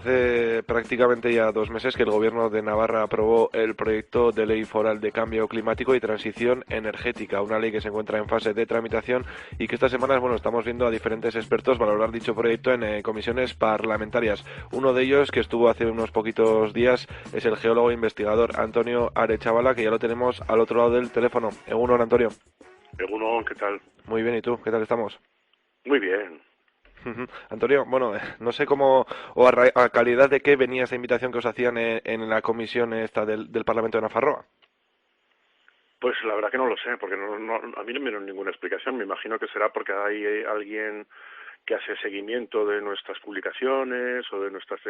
hace prácticamente ya 2 meses que el Gobierno de Navarra aprobó el proyecto de ley foral de cambio climático y transición energética, una ley que se encuentra en fase de tramitación y que estas semanas, bueno, estamos viendo a diferentes expertos valorar dicho proyecto en comisiones parlamentarias. Uno de ellos, que estuvo hace unos poquitos días, es el geólogo e investigador Antonio Arechavala, que ya lo tenemos al otro lado del teléfono. Egunon, Antonio. Egunon, ¿qué tal? Muy bien, ¿y tú? ¿Qué tal estamos? Muy bien. Antonio, bueno, no sé cómo o a calidad de qué venía esa invitación que os hacían en la comisión esta del Parlamento de Nafarroa. Pues la verdad que no lo sé, porque a mí no me dieron ninguna explicación. Me imagino que será porque hay alguien que hace seguimiento de nuestras publicaciones o de nuestras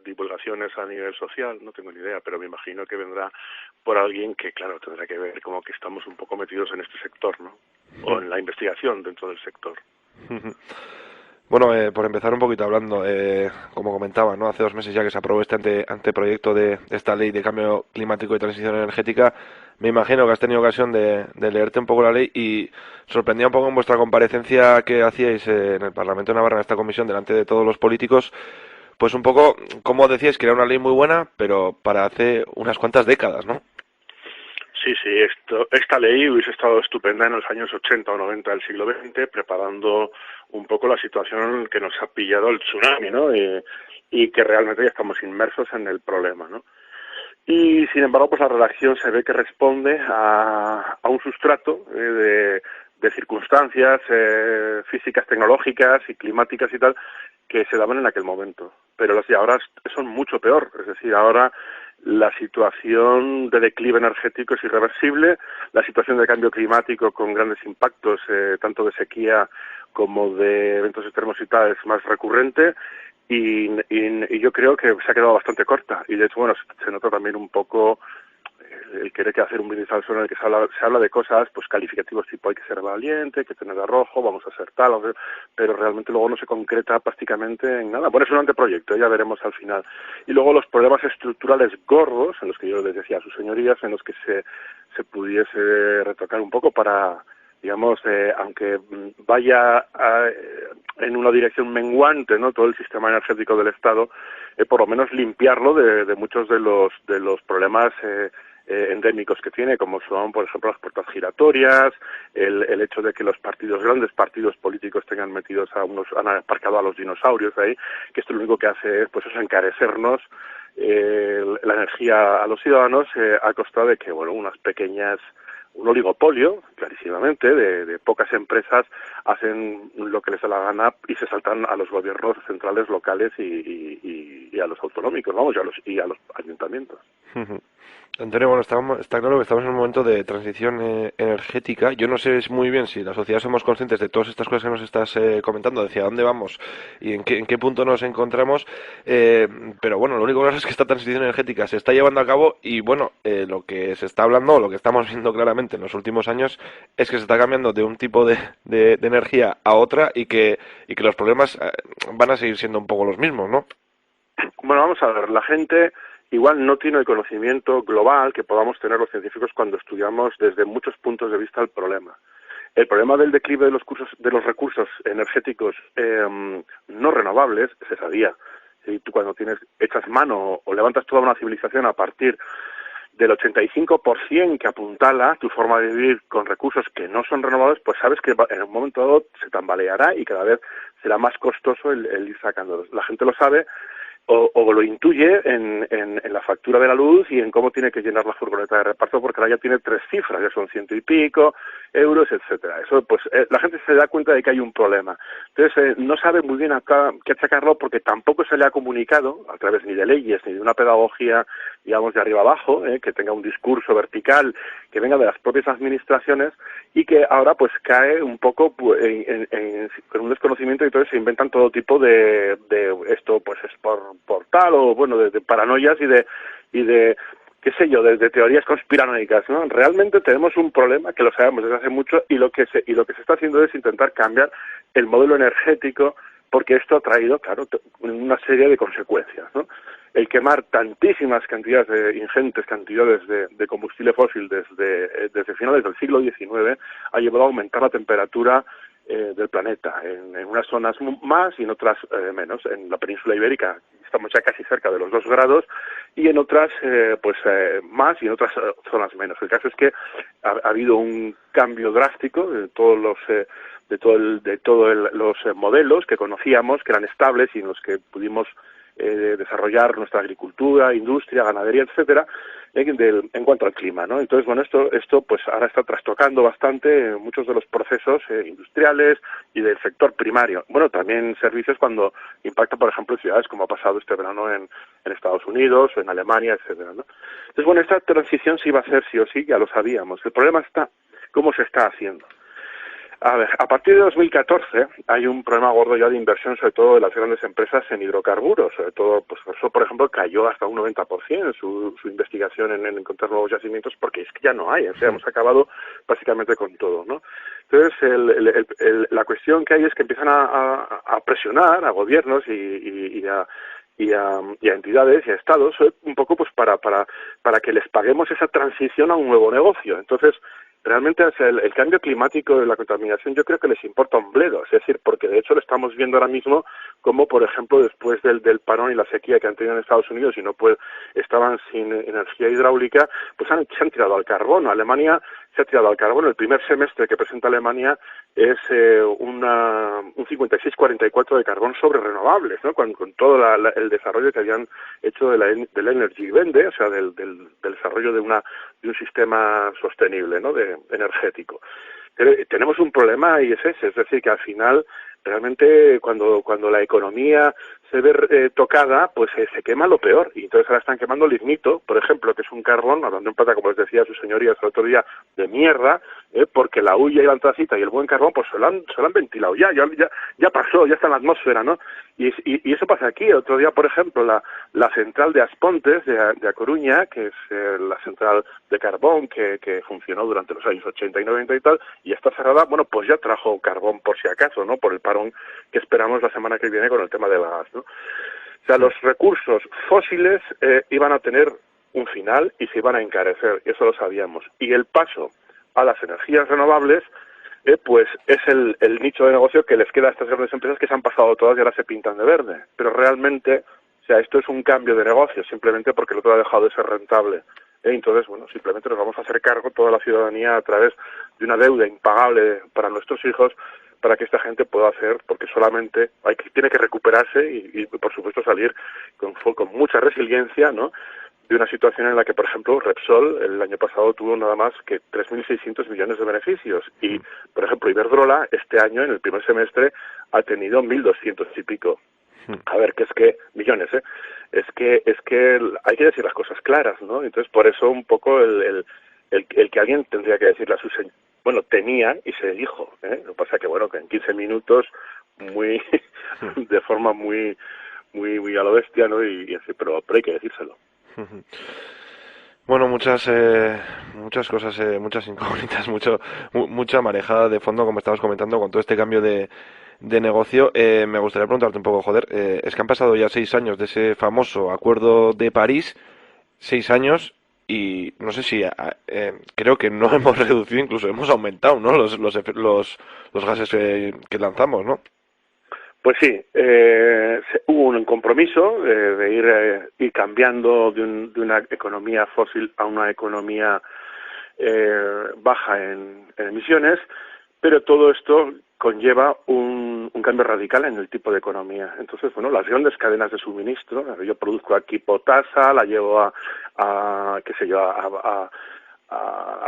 divulgaciones a nivel social. No tengo ni idea, pero me imagino que vendrá por alguien que, claro, tendrá que ver como que estamos un poco metidos en este sector, ¿no? O en la investigación dentro del sector. Bueno, por empezar un poquito hablando, como comentaba, ¿no? Hace 2 meses ya que se aprobó este anteproyecto de esta ley de cambio climático y transición energética. Me imagino que has tenido ocasión de leerte un poco la ley y sorprendía un poco en vuestra comparecencia que hacíais en el Parlamento de Navarra en esta comisión delante de todos los políticos, pues un poco, como decíais, que era una ley muy buena, pero para hace unas cuantas décadas, ¿no? Sí, sí, esta ley hubiese estado estupenda en los años 80 o 90 del siglo XX, preparando un poco la situación que nos ha pillado el tsunami, ¿no? Y que realmente ya estamos inmersos en el problema, ¿no? Y sin embargo, pues la redacción se ve que responde a un sustrato de circunstancias físicas, tecnológicas y climáticas y tal que se daban en aquel momento. Pero las de ahora son mucho peor. Es decir, ahora la situación de declive energético es irreversible, la situación de cambio climático con grandes impactos, tanto de sequía como de eventos extremos y tal, es más recurrente. Y yo creo que se ha quedado bastante corta. Y de hecho, bueno, se nota también un poco el querer que hacer un brindis al sol en el que se habla de cosas, pues calificativos tipo hay que ser valiente, hay que tener arrojo, vamos a ser tal, pero realmente luego no se concreta prácticamente en nada. Bueno, es un anteproyecto, ya veremos al final. Y luego los problemas estructurales gordos, en los que yo les decía a sus señorías, en los que se pudiese retocar un poco para, digamos, aunque vaya en una dirección menguante, ¿no?, todo el sistema energético del Estado, por lo menos limpiarlo de muchos de los problemas endémicos que tiene, como son, por ejemplo, las puertas giratorias, el hecho de que los grandes partidos políticos tengan metidos han aparcado a los dinosaurios ahí, que esto lo único que hace es, pues, es encarecernos la energía a los ciudadanos a costa de que, bueno, un oligopolio, clarísimamente, de pocas empresas hacen lo que les da la gana y se saltan a los gobiernos centrales, locales y a los autonómicos, vamos, y a los ayuntamientos. Antonio, bueno, está claro que estamos en un momento de transición energética. Yo no sé muy bien si la sociedad somos conscientes de todas estas cosas que nos estás comentando, hacia dónde vamos y en qué punto nos encontramos. Pero bueno, lo único claro es que esta transición energética se está llevando a cabo y bueno, lo que se está hablando, lo que estamos viendo claramente en los últimos años es que se está cambiando de un tipo de energía a otra y que los problemas van a seguir siendo un poco los mismos, ¿no? Bueno, vamos a ver, la gente igual no tiene el conocimiento global que podamos tener los científicos cuando estudiamos desde muchos puntos de vista el problema. El problema del declive de los recursos energéticos no renovables se sabía. Si tú cuando echas mano o levantas toda una civilización a partir del 85% que apuntala tu forma de vivir con recursos que no son renovables, pues sabes que en un momento dado se tambaleará y cada vez será más costoso el ir sacándolos. La gente lo sabe o lo intuye en la factura de la luz y en cómo tiene que llenar la furgoneta de reparto, porque ahora ya tiene 3 cifras, ya son 100 y pico euros, etcétera. Eso, pues, la gente se da cuenta de que hay un problema. Entonces, no sabe muy bien acá qué achacarlo porque tampoco se le ha comunicado, a través ni de leyes ni de una pedagogía, digamos, de arriba abajo, que tenga un discurso vertical, que venga de las propias administraciones y que ahora, pues, cae un poco en un desconocimiento y entonces se inventan todo tipo de esto, pues, es por tal o, bueno, de paranoias y de qué sé yo, de teorías conspiranoicas, ¿no? Realmente tenemos un problema que lo sabemos desde hace mucho y lo que se está haciendo es intentar cambiar el modelo energético porque esto ha traído, claro, una serie de consecuencias, ¿no? El quemar tantísimas cantidades, ingentes cantidades de combustible fósil desde finales del siglo XIX ha llevado a aumentar la temperatura del planeta, en unas zonas más y en otras menos. En la península ibérica estamos ya casi cerca de los 2 grados, y en otras más y en otras zonas menos. El caso es que ha habido un cambio drástico de todos los modelos que conocíamos, que eran estables y en los que pudimos desarrollar nuestra agricultura, industria, ganadería, etcétera, en cuanto al clima, ¿no? Entonces, bueno, esto pues ahora está trastocando bastante muchos de los procesos industriales y del sector primario. Bueno, también servicios cuando impacta, por ejemplo, en ciudades como ha pasado este verano en Estados Unidos o en Alemania, etcétera, ¿no? Entonces, bueno, esta transición se iba a hacer sí o sí, ya lo sabíamos. El problema está cómo se está haciendo. A ver, a partir de 2014 hay un problema gordo ya de inversión, sobre todo de las grandes empresas en hidrocarburos. Sobre todo, pues eso, por ejemplo, cayó hasta un 90% su investigación en encontrar nuevos yacimientos, porque es que ya no hay, o sea, hemos acabado básicamente con todo, ¿no? Entonces, la cuestión que hay es que empiezan a presionar a gobiernos y a entidades y a estados un poco pues para que les paguemos esa transición a un nuevo negocio. Entonces, realmente el cambio climático de la contaminación yo creo que les importa un bledo, es decir, porque de hecho lo estamos viendo ahora mismo como, por ejemplo, después del parón y la sequía que han tenido en Estados Unidos y no estaban sin energía hidráulica, pues se han tirado al carbono. Alemania se ha tirado al carbono. El primer semestre que presenta Alemania es un 56-44 de carbón sobre renovables, ¿no? Con todo el desarrollo que habían hecho del Energiewende, o sea, del desarrollo de un sistema sostenible, ¿no? Energético. Pero tenemos un problema y es ese, es decir, que al final realmente cuando la economía se ve tocada, pues se quema lo peor, y entonces ahora están quemando lignito, por ejemplo, que es un carbón, hablando en plata, como les decía sus señorías el otro día, de mierda, porque la hulla y la antracita y el buen carbón pues se lo han ventilado ya pasó, ya está en la atmósfera, ¿no? Y eso pasa aquí. El otro día, por ejemplo, la central de Aspontes de A Coruña, que es la central de carbón que funcionó durante los años 80 y 90 y tal, y está cerrada, bueno, pues ya trajo carbón por si acaso, ¿no? Por el parón que esperamos la semana que viene con el tema del gas, ¿no? O sea, los recursos fósiles iban a tener un final y se iban a encarecer, y eso lo sabíamos. Y el paso a las energías renovables, pues es el nicho de negocio que les queda a estas grandes empresas que se han pasado todas y ahora se pintan de verde. Pero realmente, o sea, esto es un cambio de negocio, simplemente porque el otro ha dejado de ser rentable. Entonces, bueno, simplemente nos vamos a hacer cargo toda la ciudadanía a través de una deuda impagable para nuestros hijos, para que esta gente pueda hacer, porque solamente tiene que recuperarse y por supuesto salir con mucha resiliencia, ¿no?, de una situación en la que, por ejemplo, Repsol el año pasado tuvo nada más que 3.600 millones de beneficios y, por ejemplo, Iberdrola este año, en el primer semestre, ha tenido 1.200 y pico. A ver, que es que millones, es que hay que decir las cosas claras, ¿no? Entonces, por eso un poco el que alguien tendría que decirle a su señor, bueno, tenía y se dijo, Lo que pasa que, bueno, que en 15 minutos, de forma muy a lo bestia, ¿no? Y así, pero hay que decírselo. Bueno, muchas cosas, muchas incógnitas, mucha marejada de fondo, como estabas comentando, con todo este cambio de negocio. Me gustaría preguntarte un poco, joder, es que han pasado ya 6 años de ese famoso Acuerdo de París, 6 años, y no sé si creo que no hemos reducido, incluso hemos aumentado, ¿no?, los gases que lanzamos, ¿no? Pues sí, hubo un compromiso de ir cambiando de una economía fósil a una economía baja en emisiones, pero todo esto conlleva un cambio radical en el tipo de economía. Entonces, bueno, las grandes cadenas de suministro, yo produzco aquí potasa, la llevo a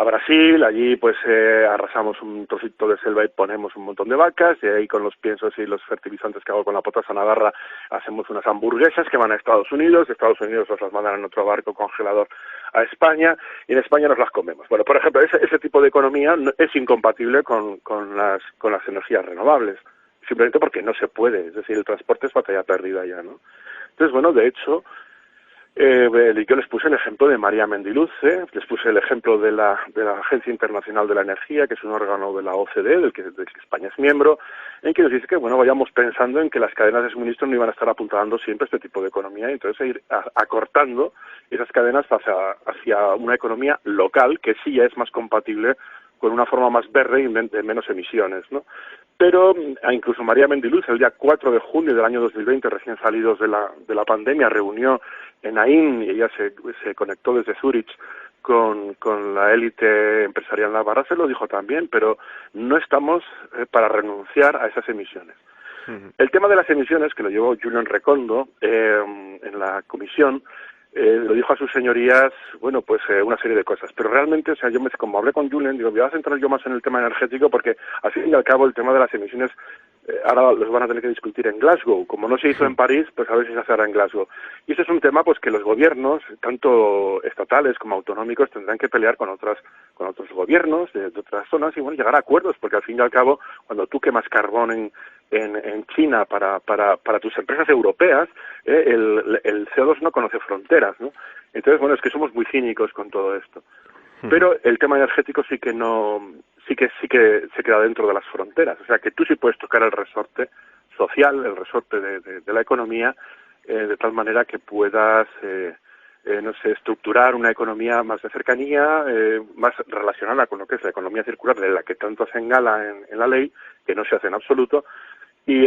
Brasil, allí pues arrasamos un trocito de selva y ponemos un montón de vacas, y ahí con los piensos y los fertilizantes que hago con la potasa navarra hacemos unas hamburguesas que van a Estados Unidos nos las mandan en otro barco congelador a España, y en España nos las comemos. Bueno, por ejemplo, ese tipo de economía es incompatible con las energías renovables, simplemente porque no se puede, es decir, el transporte es batalla perdida ya, ¿no? Entonces, bueno, de hecho, yo les puse el ejemplo de María Mendiluce, les puse el ejemplo de la Agencia Internacional de la Energía, que es un órgano de la OCDE, del que España es miembro, en que nos dice que, bueno, vayamos pensando en que las cadenas de suministro no iban a estar apuntando siempre a este tipo de economía, y entonces ir acortando esas cadenas hacia una economía local, que sí ya es más compatible con una forma más verde y de menos emisiones, ¿no? Pero incluso María Mendiluz, el día 4 de junio del año 2020, recién salidos de la pandemia, reunió en AIN y ella se conectó desde Zúrich con la élite empresarial navarra, se lo dijo también, pero no estamos para renunciar a esas emisiones. El tema de las emisiones, que lo llevó Julen Recondo en la comisión, lo dijo a sus señorías, bueno, pues una serie de cosas. Pero realmente, o sea, como hablé con Julen, digo, me voy a centrar yo más en el tema energético porque, al fin y al cabo, el tema de las emisiones ahora los van a tener que discutir en Glasgow. Como no se hizo en París, pues a ver si se hace ahora en Glasgow. Y eso es un tema pues que los gobiernos, tanto estatales como autonómicos, tendrán que pelear con otros gobiernos de otras zonas y bueno, llegar a acuerdos, porque al fin y al cabo, cuando tú quemas carbón en China para tus empresas europeas, el CO2 no conoce fronteras, ¿no? Entonces, bueno, es que somos muy cínicos con todo esto. Pero el tema energético sí que se queda dentro de las fronteras. O sea, que tú sí puedes tocar el resorte social, el resorte de la economía, de tal manera que puedas, no sé, estructurar una economía más de cercanía, más relacionada con lo que es la economía circular, de la que tanto se engala en la ley, que no se hace en absoluto, y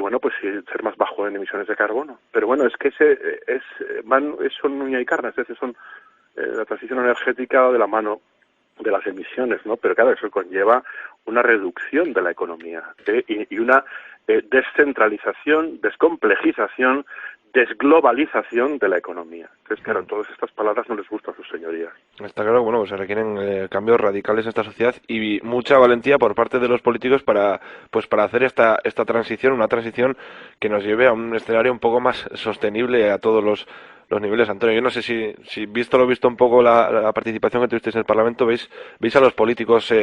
bueno, pues sí, ser más bajo en emisiones de carbono. Pero bueno, es que son uña y carne, es decir, son la transición energética de la mano de las emisiones, ¿no? Pero claro, eso conlleva una reducción de la economía y una descentralización, descomplejización, desglobalización de la economía. Entonces, claro, todas estas palabras no les gustan a sus señorías. Está claro, bueno, pues se requieren cambios radicales en esta sociedad y mucha valentía por parte de los políticos para hacer esta transición, una transición que nos lleve a un escenario un poco más sostenible a todos los niveles. Antonio, yo no sé si visto lo visto un poco la participación que tuvisteis en el Parlamento, veis a los políticos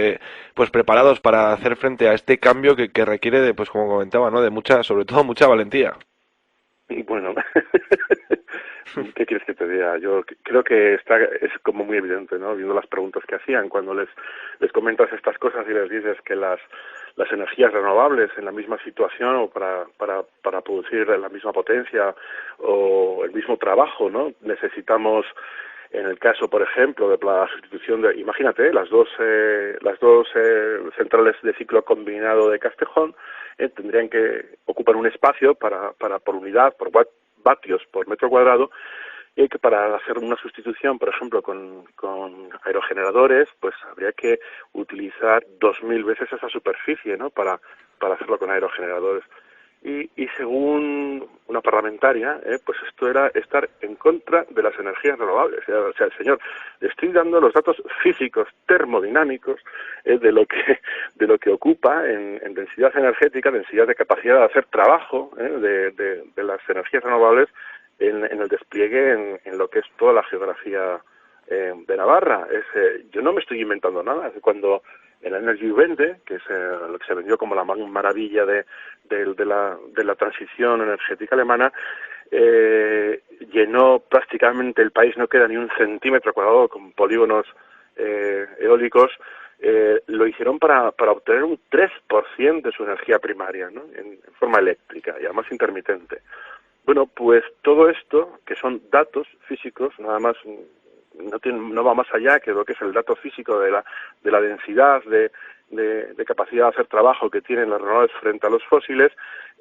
pues preparados para hacer frente a este cambio que requiere de, pues como comentaba, ¿no? Sobre todo mucha valentía. Bueno, ¿qué quieres que te diga? Yo creo que es como muy evidente, ¿no? Viendo las preguntas que hacían, cuando les comentas estas cosas y les dices que las energías renovables en la misma situación o para producir la misma potencia o el mismo trabajo, ¿no? Necesitamos, en el caso, por ejemplo, de la sustitución de, imagínate, las dos centrales de ciclo combinado de Castejón, tendrían que ocupar un espacio por unidad, por vatios por metro cuadrado, y que para hacer una sustitución, por ejemplo, con aerogeneradores, pues habría que utilizar 2000 veces esa superficie, ¿no? Para hacerlo con aerogeneradores. Y según una parlamentaria, pues esto era estar en contra de las energías renovables. O sea, el señor, le estoy dando los datos físicos, termodinámicos, de lo que ocupa en densidad energética, densidad de capacidad de hacer trabajo, de las energías renovables en el despliegue en lo que es toda la geografía de Navarra. Yo no me estoy inventando nada. Cuando el Energy Wende, que es lo que se vendió como la maravilla de la transición energética alemana, llenó prácticamente el país, no queda ni un centímetro cuadrado con polígonos eólicos. Lo hicieron para obtener un 3% de su energía primaria, ¿no? En forma eléctrica y además intermitente. Bueno, pues todo esto, que son datos físicos, nada más no va más allá que lo que es el dato físico de la densidad de capacidad de hacer trabajo que tienen las renovables frente a los fósiles,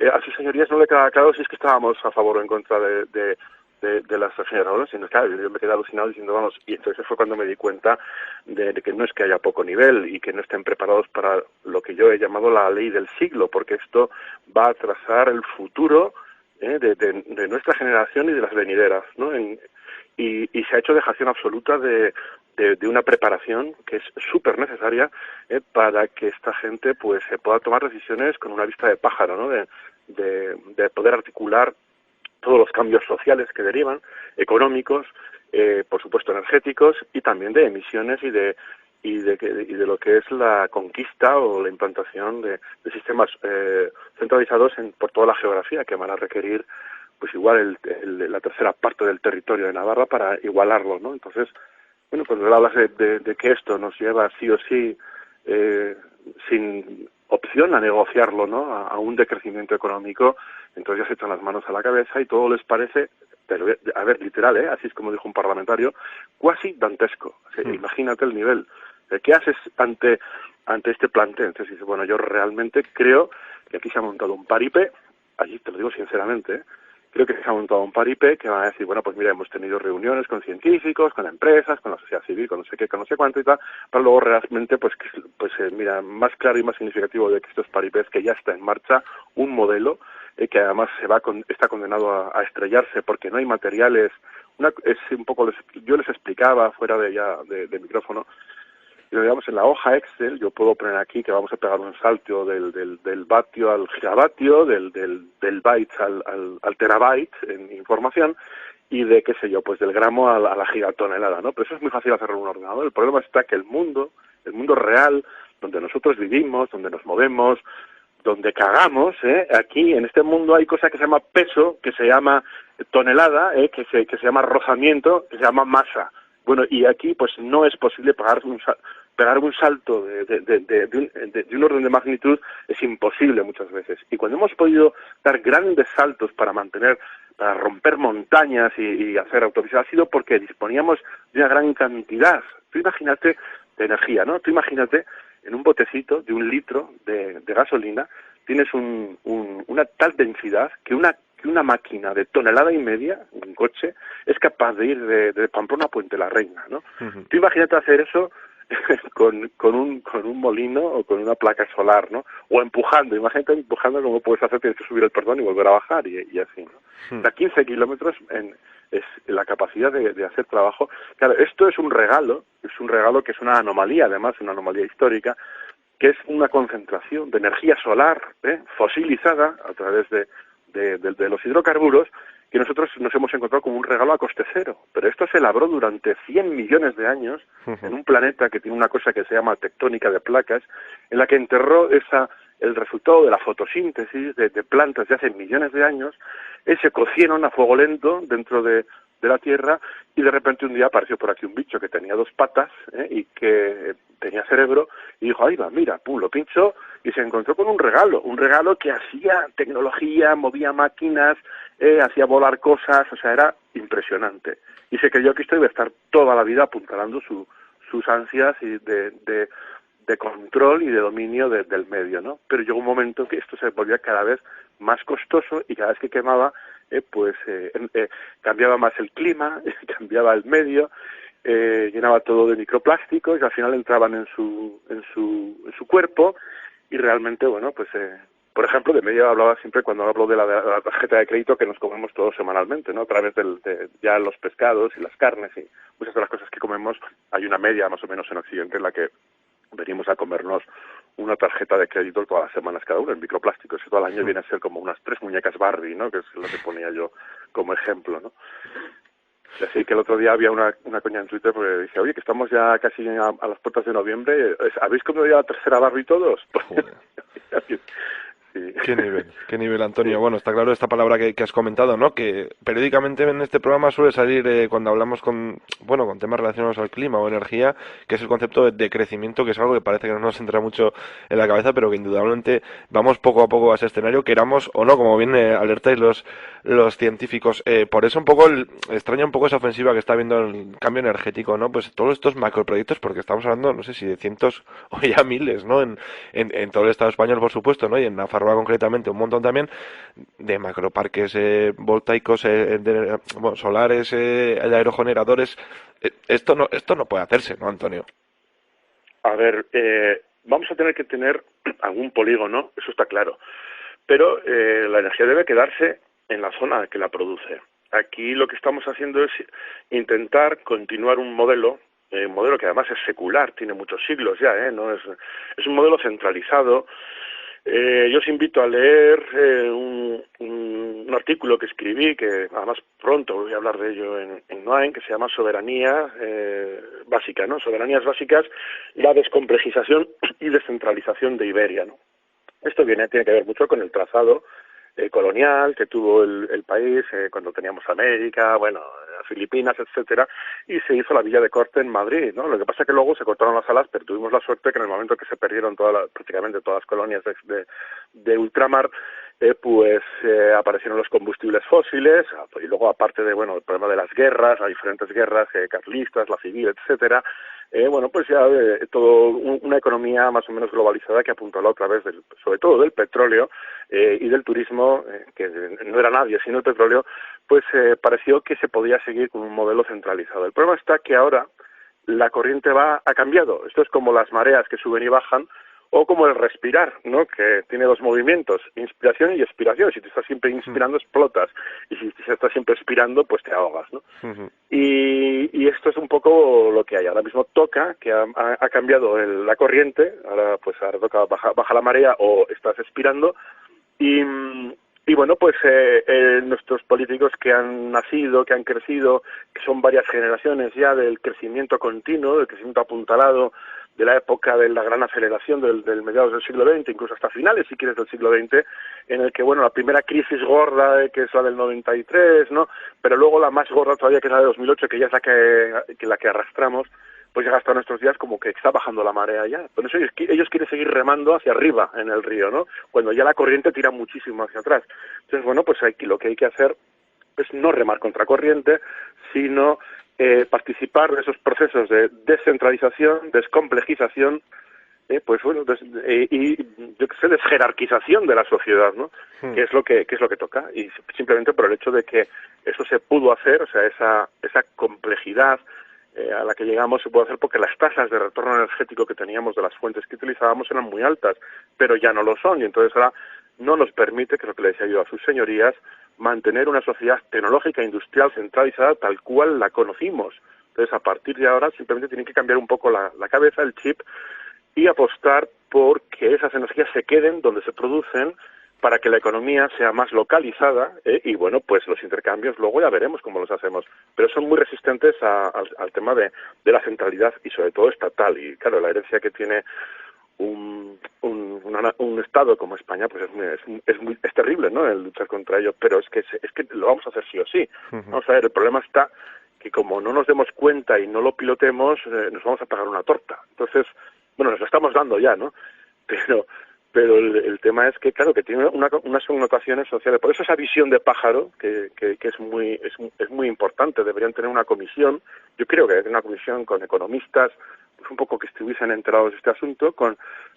a sus señorías no le queda claro si es que estábamos a favor o en contra de las renovables, sino claro, yo me quedé alucinado diciendo, vamos, y entonces fue cuando me di cuenta de que no es que haya poco nivel y que no estén preparados para lo que yo he llamado la ley del siglo, porque esto va a trazar el futuro de nuestra generación y de las venideras, ¿no? Y se ha hecho dejación absoluta de una preparación que es súper necesaria para que esta gente pues se pueda tomar decisiones con una vista de pájaro, ¿no? De poder articular todos los cambios sociales que derivan, económicos, por supuesto energéticos y también de emisiones y de lo que es la conquista o la implantación de sistemas centralizados por toda la geografía que van a requerir pues igual la tercera parte del territorio de Navarra para igualarlo, ¿no? Entonces, bueno, cuando hablas de que esto nos lleva sí o sí sin opción a negociarlo, ¿no? A un decrecimiento económico, entonces ya se echan las manos a la cabeza y todo les parece, pero a ver, literal, así es como dijo un parlamentario, cuasi dantesco. O sea, imagínate el nivel. ¿Qué haces ante este planteo? Entonces dice, bueno, yo realmente creo que aquí se ha montado un paripé, allí te lo digo sinceramente, creo que se ha montado un paripé que van a decir, bueno, pues mira, hemos tenido reuniones con científicos, con empresas, con la sociedad civil, con no sé qué, con no sé cuánto y tal, para luego realmente, mira, más claro y más significativo de que estos paripés, que ya está en marcha un modelo que además está condenado a estrellarse porque no hay materiales. Es un poco, yo les explicaba fuera de micrófono, y digamos en la hoja Excel yo puedo poner aquí que vamos a pegar un salto del vatio al gigavatio, del byte al terabyte en información, y de, qué sé yo, pues del gramo a la gigatonelada, ¿no? Pero eso es muy fácil hacerlo en un ordenador. El problema está que el mundo real, donde nosotros vivimos, donde nos movemos, donde cagamos, aquí en este mundo hay cosa que se llama peso, que se llama tonelada, que se llama rozamiento, que se llama masa. Bueno, y aquí pues no es posible pegar un salto de un orden de magnitud, es imposible muchas veces. Y cuando hemos podido dar grandes saltos para romper montañas y hacer autopistas, ha sido porque disponíamos de una gran cantidad. Tú imagínate de energía, ¿no? Tú imagínate en un botecito de 1 litro de gasolina tienes una tal densidad que una máquina de 1,5 toneladas, un coche, es capaz de ir de Pamplona a Puente la Reina, ¿no? Ujú. Tú imagínate hacer eso con un molino o con una placa solar, ¿no? O empujando, imagínate empujando como puedes hacer, tienes que subir el perdón y volver a bajar y así, ¿no? Hmm. A 15 kilómetros es la capacidad de hacer trabajo. Claro, esto es un regalo que es una anomalía, además, una anomalía histórica, que es una concentración de energía solar fosilizada a través de los hidrocarburos, que nosotros nos hemos encontrado como un regalo a coste cero. Pero esto se labró durante 100 millones de años en un planeta que tiene una cosa que se llama tectónica de placas, en la que enterró el resultado de la fotosíntesis de plantas de hace millones de años, se cocieron a fuego lento dentro de la Tierra, y de repente un día apareció por aquí un bicho que tenía 2 patas y que tenía cerebro, y dijo, ahí va, mira, pum, lo pinchó, y se encontró con un regalo que hacía tecnología, movía máquinas, hacía volar cosas, o sea, era impresionante. Y se creyó que esto iba a estar toda la vida apuntalando sus ansias y de control y de dominio del medio, ¿no? Pero llegó un momento que esto se volvía cada vez más costoso, y cada vez que quemaba, cambiaba más el clima, cambiaba el medio, llenaba todo de microplásticos, y al final entraban en su cuerpo, y realmente, bueno, pues por ejemplo, de media hablaba siempre cuando hablo de la tarjeta de crédito que nos comemos todos semanalmente, ¿no? A través de ya los pescados y las carnes y muchas de las cosas que comemos, hay una media más o menos en Occidente en la que venimos a comernos una tarjeta de crédito todas las semanas cada uno en microplásticos, y todo el año viene a ser como unas 3 muñecas Barbie, ¿no? Que es lo que ponía yo como ejemplo, ¿no? Así que el otro día había una coña en Twitter porque dice, oye, que estamos ya casi a las puertas de noviembre, ¿habéis comido ya la tercera Barbie todos? Joder. Sí. Qué nivel, Antonio. Sí. Bueno, está claro esta palabra que has comentado, ¿no? Que periódicamente en este programa suele salir cuando hablamos con temas relacionados al clima o energía, que es el concepto de crecimiento, que es algo que parece que no nos entra mucho en la cabeza, pero que indudablemente vamos poco a poco a ese escenario, queramos o no, como bien alertáis los científicos. Por eso un poco extraña un poco esa ofensiva que está habiendo el cambio energético, ¿no? Pues todos estos macroproyectos, porque estamos hablando, no sé si de cientos o ya miles, ¿no? En todo el Estado español, por supuesto, ¿no? Y en Nafarroa concretamente, un montón también de macroparques voltaicos, solares, de aerogeneradores. Esto no puede hacerse, ¿no, Antonio? A ver, vamos a tener que tener algún polígono, eso está claro, pero la energía debe quedarse en la zona que la produce. Aquí lo que estamos haciendo es intentar continuar un modelo que además es secular, tiene muchos siglos ya, no es un modelo centralizado. Yo os invito a leer un artículo que escribí, que además pronto voy a hablar de ello en Noain, que se llama Soberanía Básica, ¿no? Soberanías básicas, la descomplejización y descentralización de Iberia, ¿no? Esto tiene que ver mucho con el trazado colonial que tuvo el país cuando teníamos América, bueno, Filipinas, etcétera, y se hizo la Villa de Corte en Madrid, ¿no? Lo que pasa es que luego se cortaron las alas, pero tuvimos la suerte que en el momento que se perdieron prácticamente todas las colonias de ultramar, aparecieron los combustibles fósiles, y luego aparte de, bueno, el problema de las guerras, hay diferentes guerras carlistas, la civil, etcétera, pues ya todo una economía más o menos globalizada que apuntaló a través sobre todo del petróleo y del turismo, que no era nadie sino el petróleo, pues pareció que se podía seguir con un modelo centralizado. El problema está que ahora la corriente ha cambiado. Esto es como las mareas que suben y bajan, o como el respirar, ¿no? Que tiene dos movimientos, inspiración y expiración. Si te estás siempre inspirando, explotas. Y si te estás siempre expirando, pues te ahogas, ¿no? Y esto es un poco lo que hay. Ahora mismo toca, que ha cambiado la corriente, ahora toca baja la marea o estás expirando. Y bueno, pues nuestros políticos que han nacido, que han crecido, que son varias generaciones ya del crecimiento continuo, del crecimiento apuntalado, de la época de la gran aceleración del mediados del siglo XX, incluso hasta finales, si quieres, del siglo XX, en el que, bueno, la primera crisis gorda, que es la del 93, ¿no? Pero luego la más gorda todavía, que es la de 2008, que ya es la que arrastramos, pues llega hasta nuestros días como que está bajando la marea ya. Por eso ellos quieren seguir remando hacia arriba en el río, ¿no? Cuando ya la corriente tira muchísimo hacia atrás. Entonces, bueno, pues aquí lo que hay que hacer es no remar contra corriente, sino participar de esos procesos de descentralización, descomplejización, y yo qué sé, desjerarquización de la sociedad, ¿no? Que es lo que toca, y simplemente por el hecho de que eso se pudo hacer, o sea, esa complejidad a la que llegamos se puede hacer porque las tasas de retorno energético que teníamos de las fuentes que utilizábamos eran muy altas, pero ya no lo son, y entonces ahora no nos permite, que es lo que le decía yo a sus señorías, mantener una sociedad tecnológica, industrial, centralizada, tal cual la conocimos. Entonces, a partir de ahora, simplemente tienen que cambiar un poco la cabeza, el chip, y apostar por que esas energías se queden donde se producen, para que la economía sea más localizada, y bueno, pues los intercambios luego ya veremos cómo los hacemos, pero son muy resistentes al tema de la centralidad y sobre todo estatal, y claro, la herencia que tiene un estado como España, pues es terrible, ¿no? El luchar contra ello, pero es que lo vamos a hacer sí o sí. Vamos a ver, el problema está que como no nos demos cuenta y no lo pilotemos, nos vamos a pagar una torta. Entonces, bueno, nos lo estamos dando ya, ¿no? Pero el tema es que, claro, que tiene unas connotaciones sociales. Por eso esa visión de pájaro, que es muy importante, deberían tener una comisión, yo creo que una comisión con economistas, pues un poco que estuviesen enterados de este asunto,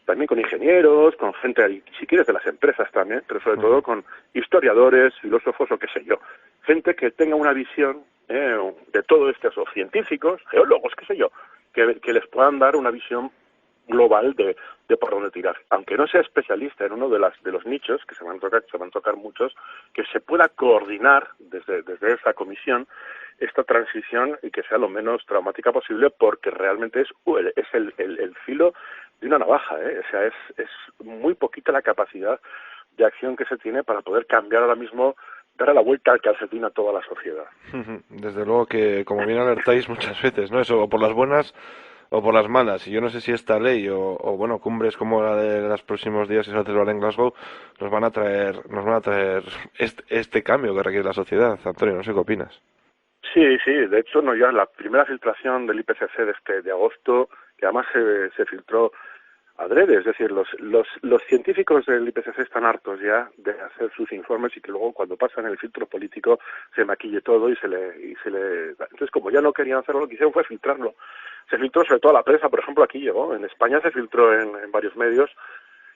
también con ingenieros, con gente, si quieres, de las empresas también, pero sobre todo con historiadores, filósofos o qué sé yo. Gente que tenga una visión de todo esto, o científicos, geólogos, qué sé yo, que les puedan dar una visión global de por dónde tirar, aunque no sea especialista en uno de los nichos, que se van a tocar muchos, que se pueda coordinar desde esa comisión esta transición y que sea lo menos traumática posible, porque realmente es el filo de una navaja, o sea, es muy poquita la capacidad de acción que se tiene para poder cambiar ahora mismo, dar la vuelta al calcetín a toda la sociedad. Desde luego que, como bien alertáis muchas veces, ¿no? Eso, o por las buenas o por las malas. Y yo no sé si esta ley bueno, cumbres como la de los próximos días que se va a celebrar en Glasgow nos van a traer este cambio que requiere la sociedad. Antonio, no sé qué opinas. Sí, de hecho, no, ya la primera filtración del IPCC de agosto, que además se filtró adrede, es decir, los científicos del IPCC están hartos ya de hacer sus informes y que luego cuando pasan el filtro político se maquille todo y se le entonces, como ya no querían hacerlo, lo que hicieron fue filtrarlo. Se filtró sobre todo a la prensa, por ejemplo, aquí llegó, en España se filtró en varios medios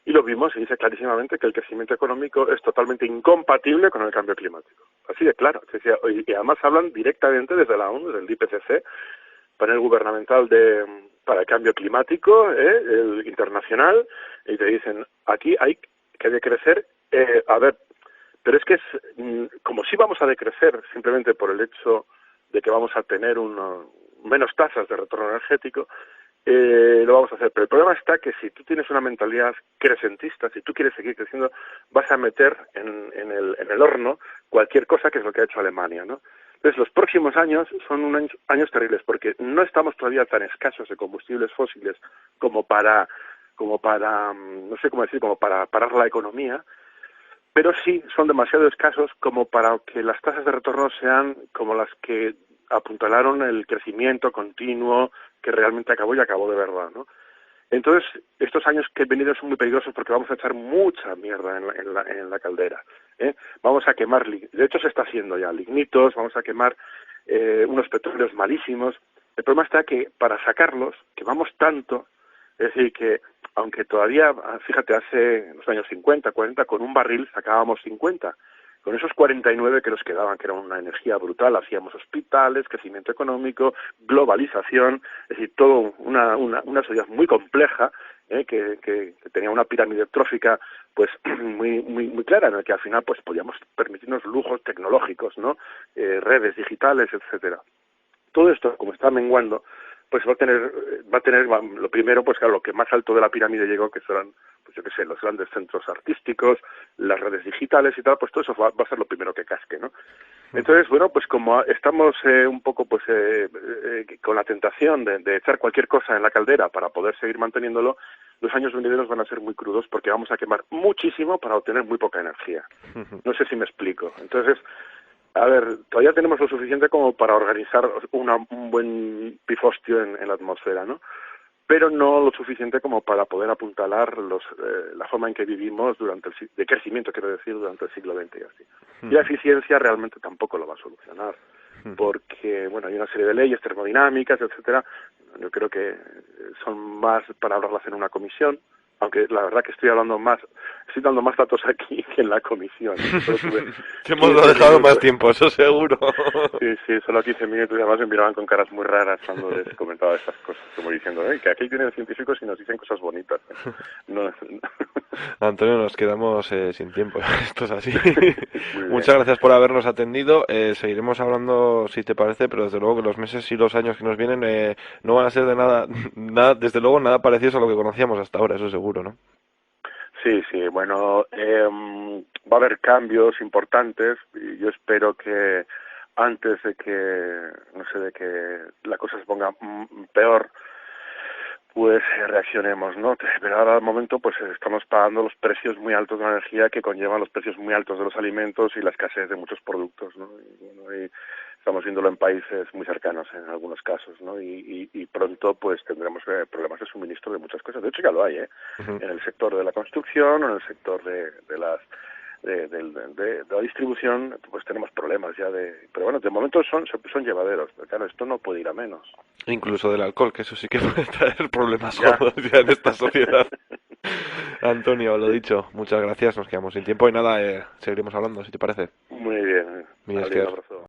y lo vimos y dice clarísimamente que el crecimiento económico es totalmente incompatible con el cambio climático. Así de claro. Y además hablan directamente desde la ONU, desde el IPCC, panel gubernamental para el cambio climático, el internacional, y te dicen, aquí hay que decrecer, pero es que como si vamos a decrecer simplemente por el hecho de que vamos a tener menos tasas de retorno energético, lo vamos a hacer. Pero el problema está que si tú tienes una mentalidad crecentista, si tú quieres seguir creciendo, vas a meter en el horno cualquier cosa, que es lo que ha hecho Alemania, ¿no? Entonces, los próximos años son años terribles, porque no estamos todavía tan escasos de combustibles fósiles como para no sé cómo decir, como para parar la economía, pero sí son demasiado escasos como para que las tasas de retorno sean como las que apuntalaron el crecimiento continuo que realmente acabó de verdad, ¿no? Entonces, estos años que han venido son muy peligrosos porque vamos a echar mucha mierda en la caldera. Vamos a quemar, de hecho se está haciendo ya, lignitos, vamos a quemar unos petróleos malísimos. El problema está que para sacarlos, quemamos tanto, es decir, que aunque todavía, fíjate, hace los años 50, 40, con un barril sacábamos 50. Con esos 49 que nos quedaban, que era una energía brutal, hacíamos hospitales, crecimiento económico, globalización, es decir, todo una sociedad muy compleja, que tenía una pirámide trófica pues muy clara, en la que al final pues podíamos permitirnos lujos tecnológicos, ¿no? Redes digitales, etcétera. Todo esto, como está menguando, pues va a tener lo primero, pues claro, lo que más alto de la pirámide llegó, que serán, pues yo qué sé, los grandes centros artísticos, las redes digitales y tal, pues todo eso va a ser lo primero que casque, ¿no? Entonces, bueno, pues como estamos un poco pues con la tentación de echar cualquier cosa en la caldera para poder seguir manteniéndolo, los años venideros van a ser muy crudos porque vamos a quemar muchísimo para obtener muy poca energía. No sé si me explico. Entonces, a ver, todavía tenemos lo suficiente como para organizar un buen pifostio en la atmósfera, ¿no? Pero no lo suficiente como para poder apuntalar la forma en que vivimos de crecimiento, quiero decir, durante el siglo XX y así. Y la eficiencia realmente tampoco lo va a solucionar, porque, bueno, hay una serie de leyes termodinámicas, etcétera. Yo creo que son más para hablarlas en una comisión, aunque la verdad que estoy dando más datos aquí que en la comisión. Solo tuve Te hemos 15 dejado más minutos. tiempo, eso seguro. Sí, solo 15 minutos y además me miraban con caras muy raras cuando les comentaba estas cosas, como diciendo, que aquí vienen científicos y nos dicen cosas bonitas. No, Antonio, nos quedamos sin tiempo. Esto es así. muy bien. Muchas gracias por habernos atendido. Seguiremos hablando, si te parece, pero desde luego que los meses y los años que nos vienen no van a ser de nada, desde luego nada parecidos a lo que conocíamos hasta ahora, eso seguro, ¿no? Sí, bueno, va a haber cambios importantes y yo espero que antes de que, no sé, de que la cosa se ponga peor, pues reaccionemos, ¿no? Pero ahora al momento pues estamos pagando los precios muy altos de la energía que conllevan los precios muy altos de los alimentos y la escasez de muchos productos, ¿no? Y, bueno, y estamos viéndolo en países muy cercanos en algunos casos, ¿no? Y pronto pues tendremos problemas de suministro de muchas cosas. De hecho ya lo hay, Ujú. en el sector de la construcción, en el sector de la distribución, pues tenemos problemas ya pero bueno, de momento son llevaderos, pero claro, esto no puede ir a menos. Incluso del alcohol, que eso sí que puede traer problemas Ya. gordos ya en esta sociedad. Antonio, lo dicho, muchas gracias, nos quedamos sin tiempo y nada, seguiremos hablando, si te parece. Muy bien. Mi Vale, un Esker. abrazo.